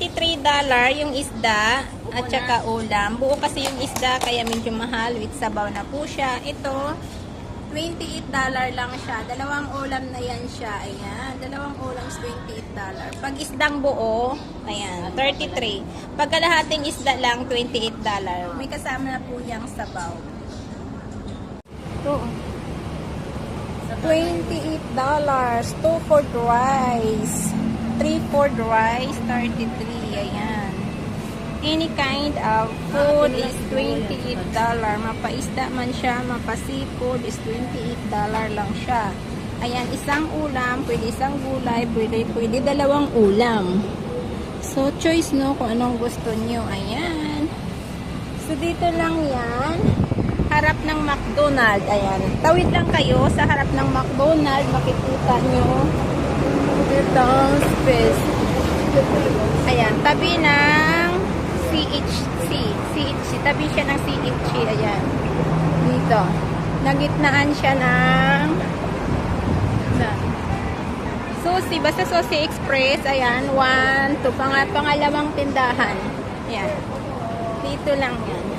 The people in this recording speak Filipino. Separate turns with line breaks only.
$33 yung isda at saka ulam. Buo kasi yung isda kaya medyo mahal with sabaw na po siya. Ito, $28 lang siya. Dalawang ulam na yan siya. Ayan, dalawang ulam is $28. Pag isdang buo, ayan, 33. Pag kalahating isda lang, $28. May kasama na po yung sabaw. Ito, $28. 2 for rice. 3 for rice, 33. Ayan. Any kind of food is $28. Mapaisda man siya, mapa-seafood is $28 lang siya. Ayan, isang ulam, pwede isang gulay, pwede dalawang ulam. So, choice no kung anong gusto nyo. Ayan. So, dito lang yan. Harap ng McDonald's. Ayan. Tawid lang kayo sa harap ng McDonald's. Makikita nyo itong space. Ayan. Tabi ng CHC. Tabi siya ng CHC. Ayan. Dito. Nagitnaan siya ng Susi. Basta Susi Express. Ayan. 1, 2. Pangalawang tindahan. Ayan. Dito lang yan.